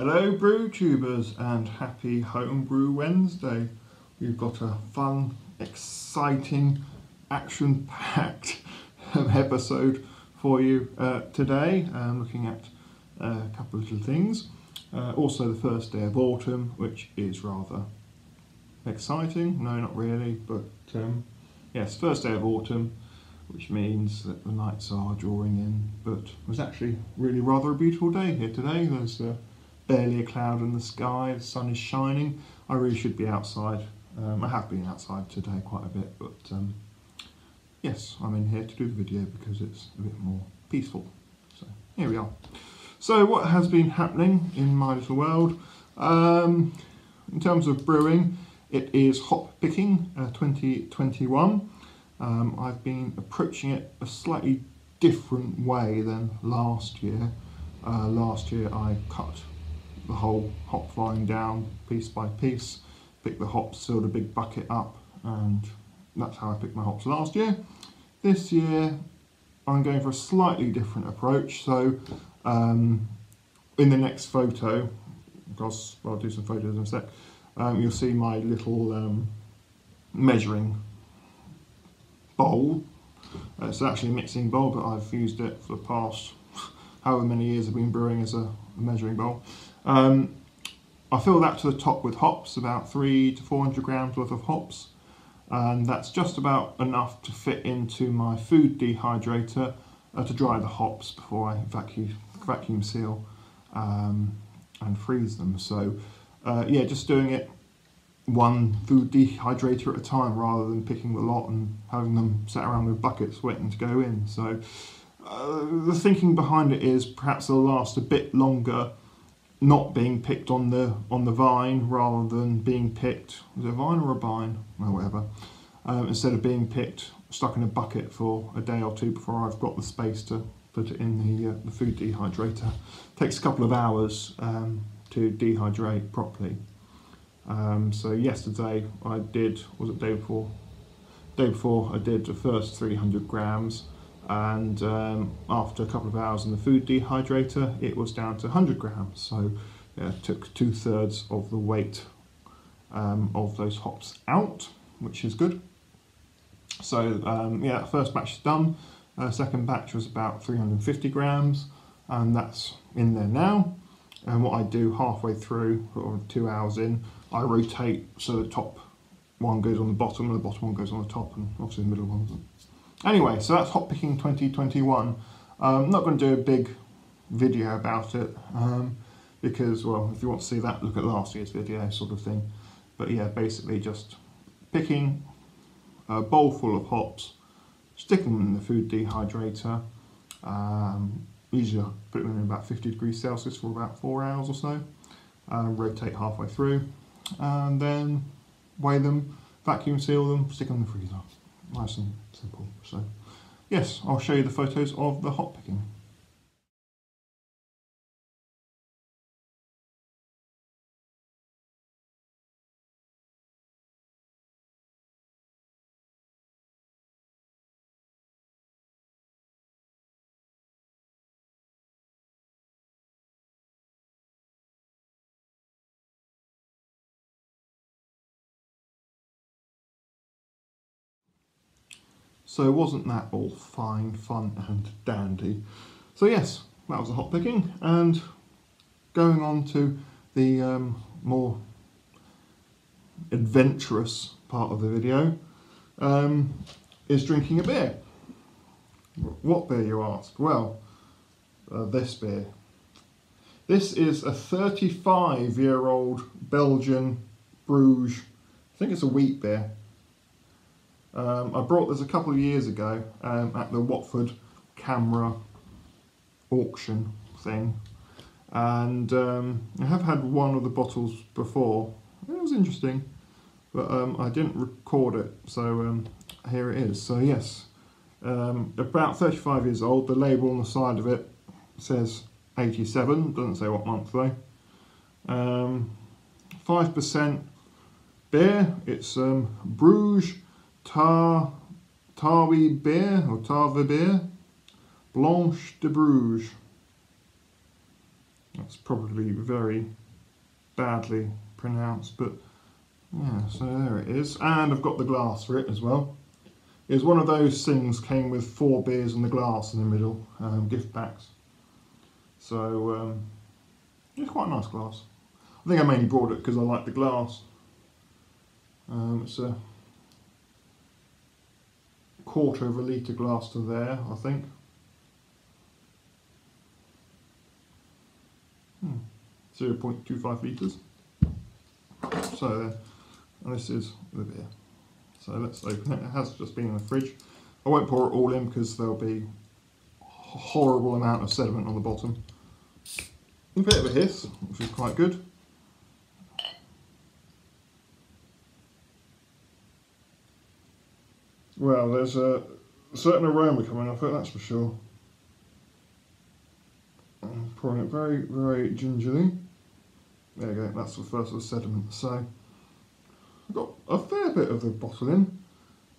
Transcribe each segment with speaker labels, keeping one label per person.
Speaker 1: Hello brew tubers and happy homebrew Wednesday. We've got a fun, exciting, action-packed episode for you today, looking at a couple of little things. Also the first day of autumn, which is rather exciting. No, not really, but yes, first day of autumn, which means that the nights are drawing in, but it was actually really rather a beautiful day here today. There's barely a cloud in the sky, the sun is shining. I really should be outside. I have been outside today quite a bit, but yes, I'm in here to do the video because it's a bit more peaceful. So here we are. So what has been happening in my little world? In terms of brewing, it is hop picking 2021. I've been approaching it a slightly different way than last year. Last year I cut the whole hop vine down piece by piece, picked the hops, filled a big bucket up, and that's how I picked my hops last year. This year I'm going for a slightly different approach. So in the next photo, because I'll do some photos in a sec, you'll see my little measuring bowl. It's actually a mixing bowl, but I've used it for the past however many years I've been brewing as a measuring bowl. I fill that to the top with hops, about 300 to 400 grams worth of hops, and that's just about enough to fit into my food dehydrator to dry the hops before I vacuum seal and freeze them. So yeah, just doing it one food dehydrator at a time rather than picking the lot and having them sat around with buckets waiting to go in. So the thinking behind it is perhaps they'll last a bit longer not being picked on the vine rather than being picked, is it a vine or a vine? Well, whatever. Instead of being picked, stuck in a bucket for a day or two before I've got the space to put it in the food dehydrator. It takes a couple of hours to dehydrate properly. So yesterday I did, was it day before? Day before I did the first 300 grams, and after a couple of hours in the food dehydrator it was down to 100 grams. So yeah, it took 2/3 of the weight of those hops out, which is good. So yeah, first batch is done. Second batch was about 350 grams, and that's in there now. And what I do halfway through, or 2 hours in, I rotate so the top one goes on the bottom and the bottom one goes on the top, and obviously the middle one doesn't. Anyway, so that's hop picking 2021. I'm not going to do a big video about it because, well, if you want to see that, look at last year's video sort of thing. But yeah, basically just picking a bowl full of hops, stick them in the food dehydrator. Usually I put them in about 50 degrees Celsius for about 4 hours or so. Rotate halfway through, and then weigh them, vacuum seal them, stick them in the freezer. Nice and simple. So yes, I'll show you the photos of the hop picking. So wasn't that all fine, fun and dandy? So yes, that was the hop picking, and going on to the more adventurous part of the video is drinking a beer. What beer, you ask? Well, this beer. This is a 35-year-old Belgian Bruges, I think it's a wheat beer. I brought this a couple of years ago at the Watford camera auction thing, and I have had one of the bottles before. It was interesting, but I didn't record it, so here it is. So yes, about 35 years old. The label on the side of it says 87, doesn't say what month though. 5% beer. It's Bruges Tarwe beer, or Tarwe beer, Blanche de Bruges. That's probably very badly pronounced, but yeah, so there it is. And I've got the glass for it as well. It's one of those things, came with 4 beers and the glass in the middle, gift packs. So it's quite a nice glass. I think I mainly brought it because I like the glass. It's a 1/4 of a litre glass to there, I think. 0.25 litres. So and this is the beer. So let's open it. It has just been in the fridge. I won't pour it all in because there'll be a horrible amount of sediment on the bottom. A bit of a hiss, which is quite good. Well, there's a certain aroma coming off it, that's for sure. I'm pouring it very, very gingerly. There you go, that's the first of the sediment. So I've got a fair bit of the bottle in.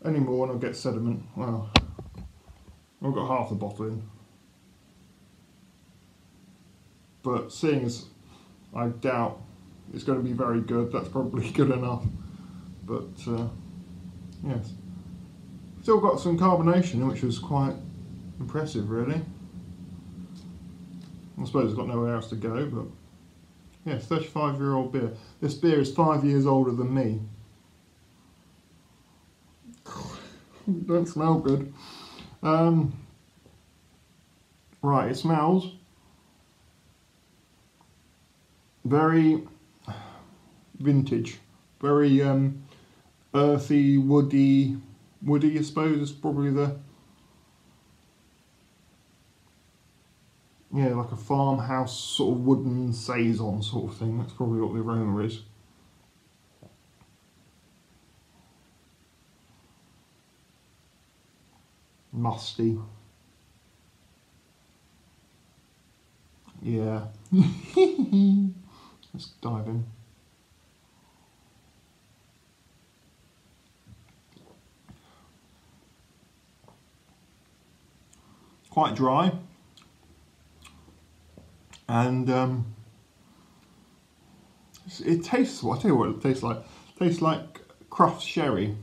Speaker 1: Any more and I'll get sediment. Well, I've got half the bottle in. But seeing as I doubt it's going to be very good, that's probably good enough. But yes, still got some carbonation, which was quite impressive, really. I suppose it's got nowhere else to go, but yes, 35-year-old beer. This beer is 5 years older than me. Don't smell good. Right, it smells very vintage, very earthy, woody, I suppose is probably the, yeah, like a farmhouse sort of wooden saison sort of thing. That's probably what the aroma is. Musty. Yeah. Let's dive in. Quite dry. And it tastes, well, I'll tell you what it tastes like. It tastes like Crufts sherry.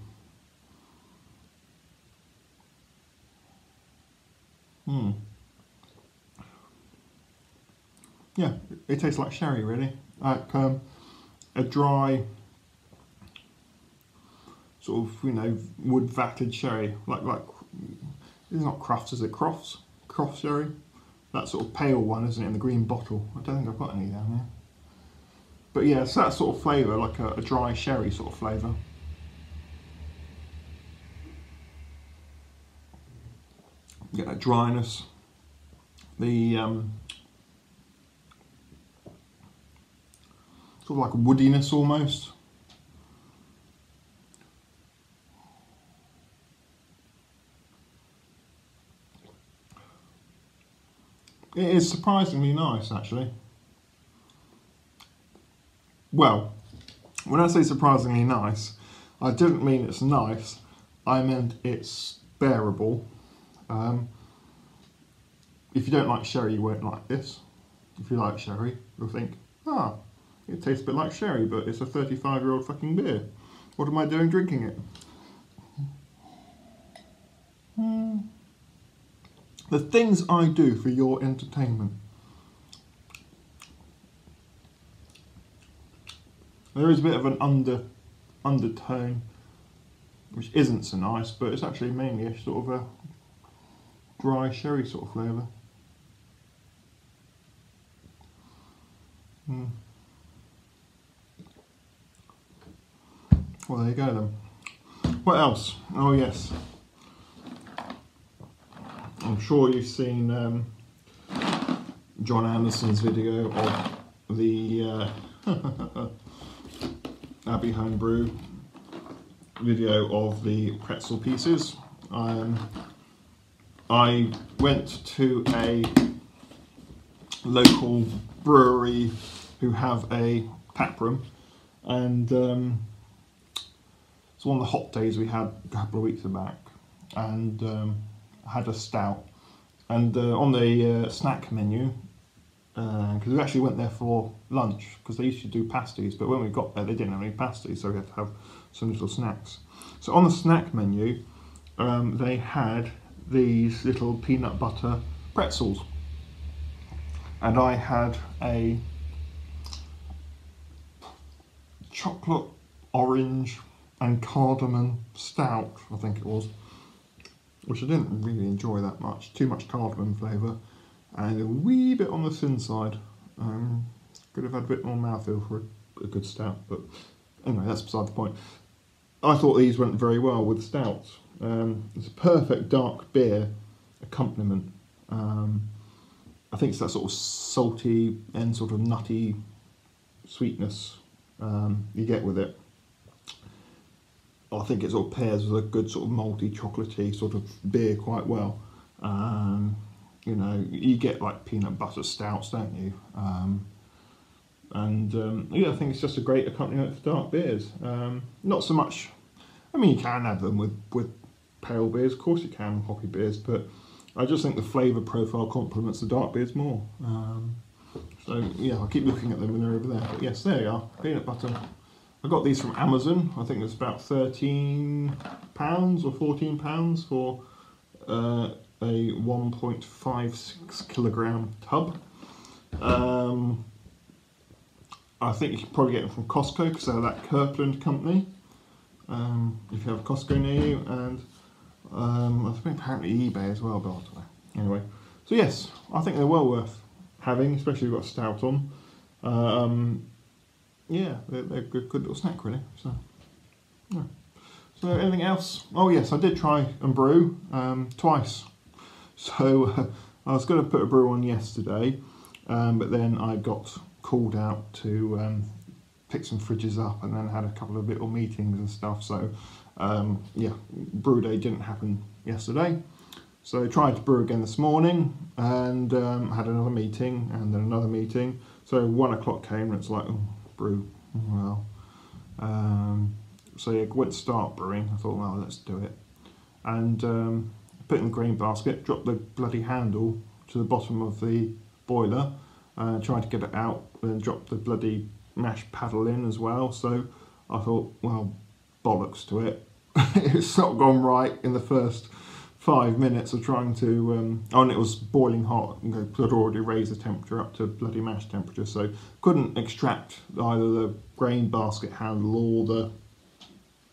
Speaker 1: Yeah, it tastes like sherry, really. Like a dry, sort of, you know, wood vatted sherry. Like it's not Crufts, is it? Crofts sherry. That sort of pale one, isn't it, in the green bottle? I don't think I've got any down here. But yeah, it's that sort of flavour, like a dry sherry sort of flavour. Get that dryness. The sort of like a woodiness almost. It is surprisingly nice, actually. Well, when I say surprisingly nice, I didn't mean it's nice, I meant it's bearable. If you don't like sherry, you won't like this. If you like sherry, you'll think, ah, it tastes a bit like sherry, but it's a 35-year-old fucking beer. What am I doing drinking it? The things I do for your entertainment. There is a bit of an undertone, which isn't so nice, but it's actually mainly a sort of a dry sherry sort of flavour. Well, there you go then. What else? Oh yes, I'm sure you've seen John Anderson's video of the Abbey Homebrew video of the pretzel pieces. I went to a local brewery who have a tap room, and it's one of the hot days we had a couple of weeks back, and I had a stout, and on the snack menu because we actually went there for lunch because they used to do pasties, but when we got there they didn't have any pasties, so we had to have some little snacks. So on the snack menu, they had these little peanut butter pretzels, and I had a chocolate, orange and cardamom stout, I think it was, which I didn't really enjoy that much. Too much cardamom flavour and a wee bit on the thin side. Could have had a bit more mouthfeel for a good stout, but anyway, that's beside the point. I thought these went very well with stouts. It's a perfect dark beer accompaniment. I think it's that sort of salty and sort of nutty sweetness you get with it. I think it sort of pairs with a good sort of malty, chocolatey sort of beer quite well. You know, you get like peanut butter stouts, don't you? Yeah, I think it's just a great accompaniment for dark beers. Not so much, I mean, you can have them with pale beers, of course you can, hoppy beers, but I just think the flavour profile complements the dark beers more. So yeah, I keep looking at them when they're over there. But yes, there you are, peanut butter. I got these from Amazon. I think it's about £13 or £14 for a 1.56 kilogram tub. I think you can probably get them from Costco because they're that Kirkland company. If you have a Costco near you, and I think apparently eBay as well, but I don't know. Anyway, so yes, I think they're well worth having, especially if you've got a stout on. Yeah, they're a good little snack really. So, yeah. So anything else? Oh yes, I did try and brew twice. So I was going to put a brew on yesterday, but then I got called out to pick some fridges up, and then had a couple of little meetings and stuff. So yeah, brew day didn't happen yesterday. So I tried to brew again this morning, and had another meeting, and then another meeting. So 1 o'clock came, and it's like, oh, brew, well. So yeah, went to start brewing. I thought, well, let's do it. And put it in the grain basket, dropped the bloody handle to the bottom of the boiler, tried to get it out, then dropped the bloody mash paddle in as well. So I thought, well, bollocks to it. It's not gone right in the first 5 minutes of trying to, and it was boiling hot, because I'd already raised the temperature up to bloody mash temperature, so couldn't extract either the grain basket handle or the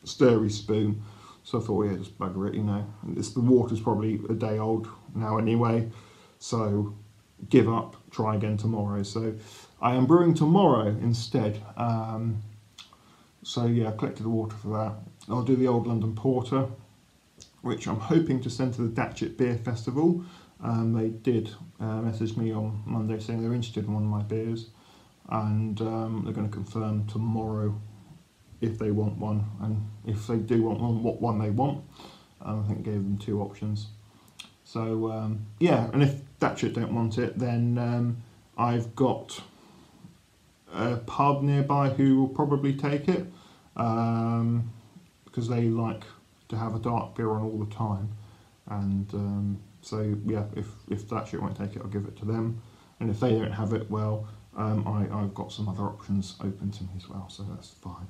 Speaker 1: stirry spoon. So I thought, yeah, just bugger it, you know. The water's probably a day old now anyway, so give up, try again tomorrow. So I am brewing tomorrow instead. So yeah, I collected the water for that. I'll do the Old London Porter, which I'm hoping to send to the Datchet Beer Festival. They did message me on Monday saying they're interested in one of my beers, and they're going to confirm tomorrow if they want one, and if they do want one, what one they want. I think I gave them 2 options. So yeah, and if Datchet don't want it, then I've got a pub nearby who will probably take it, because they like to have a dark beer on all the time, and so yeah, if Datchet won't take it, I'll give it to them, and if they don't have it, well, I've got some other options open to me as well, so that's fine.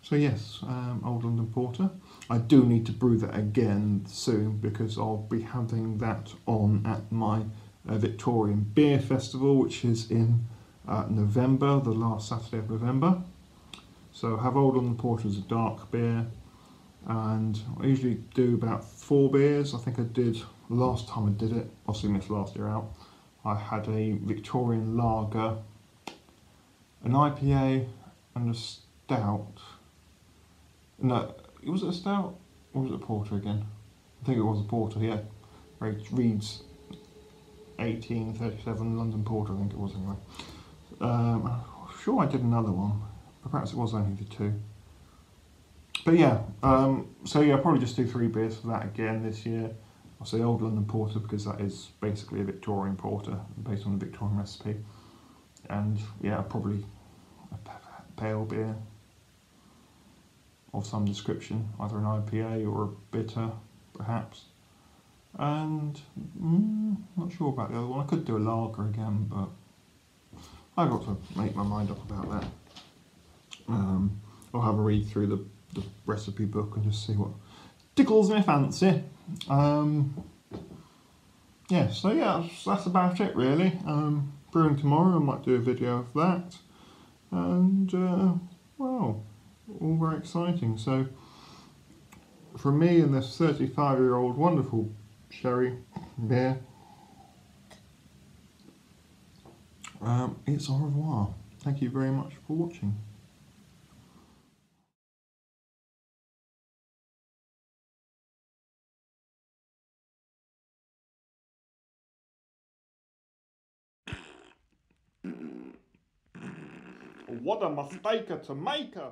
Speaker 1: So yes, Old London Porter. I do need to brew that again soon, because I'll be having that on at my Victorian Beer Festival, which is in November, the last Saturday of November. So I have Old London Porter as a dark beer, and I usually do about 4 beers. I think I did, last time I did it, obviously missed last year out, I had a Victorian lager, an IPA and a stout. No, was it a stout or was it a porter again? I think it was a porter, yeah. It reads 1837 London Porter, I think it was anyway. I'm sure I did another one, but perhaps it was only the 2. But yeah, so yeah, I'll probably just do 3 beers for that again this year. I'll say Old London Porter because that is basically a Victorian porter based on the Victorian recipe. And yeah, probably a pale beer of some description, either an IPA or a bitter, perhaps. And not sure about the other one. I could do a lager again, but I've got to make my mind up about that. I'll have a read through the recipe book and just see what tickles my fancy. Yeah, so yeah, that's about it really. Brewing tomorrow, I might do a video of that. And, well, all very exciting. So, for me and this 35-year-old wonderful sherry beer, it's au revoir. Thank you very much for watching. What a mistake to make her!